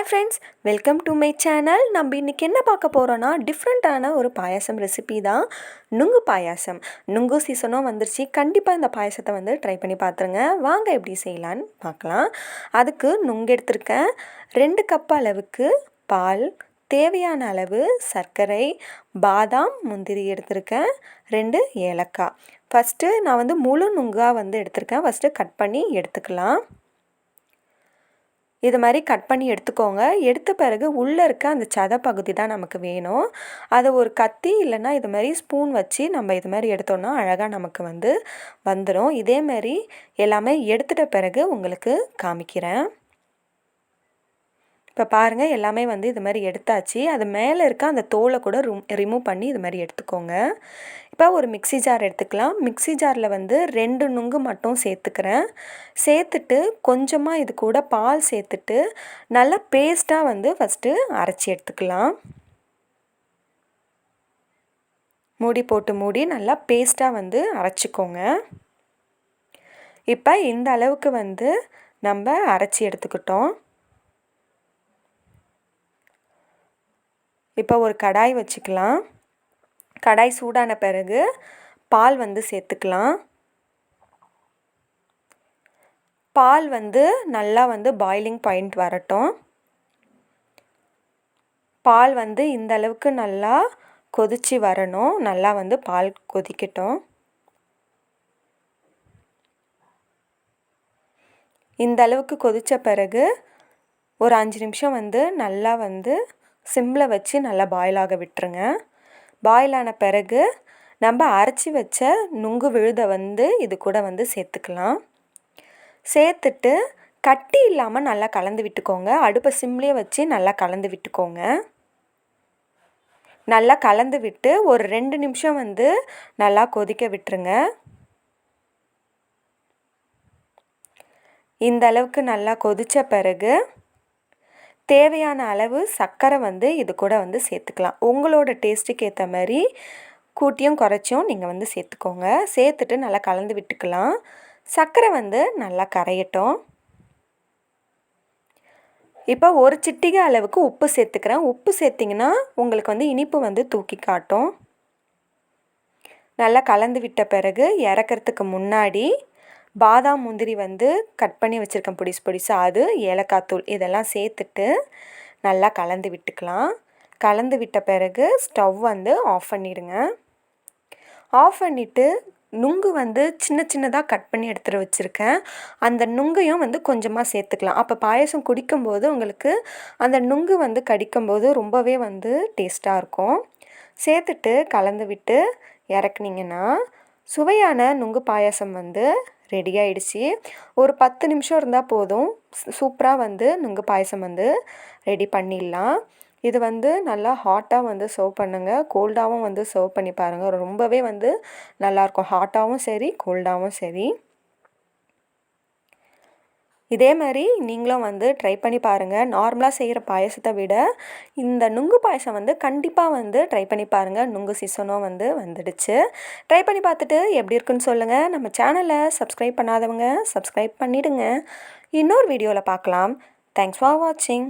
Hi friends, welcome to my channel. நம்ம இன்றைக்கி என்ன பார்க்க போகிறோன்னா டிஃப்ரெண்ட்டான ஒரு பாயாசம் ரெசிபி தான். நுங்கு பாயாசம். நுங்கு சீசனும் வந்துருச்சு. கண்டிப்பாக இந்த பாயாசத்தை வந்து ட்ரை பண்ணி பார்த்துருங்க. வாங்க எப்படி செய்யலான்னு பார்க்கலாம். அதுக்கு நுங்கு எடுத்திருக்கேன். 2 கப் அளவுக்கு பால், தேவையான அளவு சர்க்கரை, பாதாம், முந்திரி எடுத்திருக்கேன், 2 ஏலக்காய். ஃபஸ்ட்டு நான் வந்து முழு நுங்காக வந்து எடுத்திருக்கேன். ஃபஸ்ட்டு கட் பண்ணி எடுத்துக்கலாம். இது மாதிரி கட் பண்ணி எடுத்துக்கோங்க. எடுத்த பிறகு உள்ளே இருக்க அந்த சதை பகுதி தான் நமக்கு வேணும். அதை ஒரு கத்தி இல்லைன்னா இது மாதிரி ஸ்பூன் வச்சு நம்ம இது மாதிரி எடுத்தோன்னா அழகாக நமக்கு வந்து வந்துடும். இதேமாரி எல்லாமே எடுத்துட்ட பிறகு உங்களுக்கு காமிக்கிறேன். இப்போ பாருங்கள், எல்லாமே வந்து இது மாதிரி எடுத்தாச்சு. அது மேலே இருக்க அந்த தோலை கூட ரிமூவ் பண்ணி இது மாதிரி எடுத்துக்கோங்க. இப்போ ஒரு மிக்ஸி ஜார் எடுத்துக்கலாம். மிக்ஸி ஜாரில் வந்து 2 நுங்கு மட்டும் சேர்த்துக்கிறேன். சேர்த்துட்டு கொஞ்சமாக இது கூட பால் சேர்த்துட்டு நல்லா பேஸ்ட்டாக வந்து ஃபஸ்ட்டு அரைச்சி எடுத்துக்கலாம். மூடி போட்டு மூடி நல்லா பேஸ்ட்டாக வந்து அரைச்சிக்கோங்க. இப்போ இந்த அளவுக்கு வந்து நம்ம அரைச்சி எடுத்துக்கிட்டோம். இப்போ ஒரு கடாய் வச்சுக்கலாம். கடாய் சூடான பிறகு பால் வந்து சேர்த்துக்கலாம். பால் வந்து நல்லா வந்து பாயிலிங் பாயிண்ட் வரட்டும். பால் வந்து இந்த அளவுக்கு நல்லா கொதிச்சு வரணும். நல்லா வந்து பால் கொதிக்கட்டும். இந்த அளவுக்கு கொதித்த பிறகு ஒரு 5 நிமிஷம் வந்து நல்லா வந்து சிம்மில் வச்சு நல்லா பாயில் ஆக விட்டுருங்க. பாயில் ஆன பிறகு நம்ம அரைச்சி வச்ச நுங்கு விழுதை வந்து இது கூட வந்து சேர்த்துக்கலாம். சேர்த்துட்டு கட்டி இல்லாமல் நல்லா கலந்து விட்டுக்கோங்க. அடுப்பை சிம்லேயே வச்சு நல்லா கலந்து விட்டுக்கோங்க. நல்லா கலந்து விட்டு ஒரு 2 நிமிஷம் வந்து நல்லா கொதிக்க விட்டுருங்க. இந்த அளவுக்கு நல்லா கொதித்த பிறகு தேவையான அளவு சர்க்கரை வந்து இது கூட வந்து சேர்த்துக்கலாம். உங்களோட டேஸ்ட்டுக்கு ஏற்ற மாதிரி கூட்டியும் குறைச்சியும் நீங்கள் வந்து சேர்த்துக்கோங்க. சேர்த்துட்டு நல்லா கலந்து விட்டுக்கலாம். சர்க்கரை வந்து நல்லா கரையட்டும். இப்போ ஒரு சிட்டிகை அளவுக்கு உப்பு சேர்த்துக்கிறேன். உப்பு சேர்த்திங்கன்னா உங்களுக்கு வந்து இனிப்பு வந்து தூக்கி காட்டும். நல்லா கலந்து விட்ட பிறகு இறக்கிறதுக்கு முன்னாடி பாதாம், முந்திரி வந்து கட் பண்ணி வச்சுருக்கேன் பொடிசாக, அது ஏலக்காய் தூள் இதெல்லாம் சேர்த்துட்டு நல்லா கலந்து விட்டுக்கலாம். கலந்து விட்ட பிறகு ஸ்டவ் வந்து ஆஃப் பண்ணிவிடுங்க. ஆஃப் பண்ணிவிட்டு நுங்கு வந்து சின்னதாக கட் பண்ணி எடுத்துகிட்டு வச்சுருக்கேன். அந்த நுங்கையும் வந்து கொஞ்சமாக சேர்த்துக்கலாம். அப்போ பாயசம் குடிக்கும்போது உங்களுக்கு அந்த நுங்கு வந்து கடிக்கும்போது ரொம்பவே வந்து டேஸ்ட்டாக இருக்கும். சேர்த்துட்டு கலந்து விட்டு இறக்குனீங்கன்னா சுவையான நுங்கு பாயாசம் வந்து ரெடி ஆகிடுச்சு. ஒரு 10 நிமிஷம் இருந்தால் போதும். சூப்பராக வந்து நுங்கு பாயசம் வந்து ரெடி பண்ணிடலாம். இது வந்து நல்லா ஹாட்டாக வந்து சர்வ் பண்ணுங்கள். கோல்டாகவும் வந்து சர்வ் பண்ணி பாருங்கள். ரொம்பவே வந்து நல்லாயிருக்கும். ஹாட்டாகவும் சரி, கோல்டாகவும் சரி. இதே மாதிரி நீங்களும் வந்து ட்ரை பண்ணி பாருங்கள். நார்மலாக செய்கிற பாயசத்தை விட இந்த நுங்கு பாயசம் வந்து கண்டிப்பாக வந்து ட்ரை பண்ணி பாருங்கள். நுங்கு சீசனும் வந்து வந்துடுச்சு. ட்ரை பண்ணி பார்த்துட்டு எப்படி இருக்குன்னு சொல்லுங்கள். நம்ம சேனலை சப்ஸ்கிரைப் பண்ணாதவங்க சப்ஸ்கிரைப் பண்ணிவிடுங்க. இன்னொரு வீடியோவில் பார்க்கலாம். தேங்க்ஸ் ஃபார் வாட்சிங்.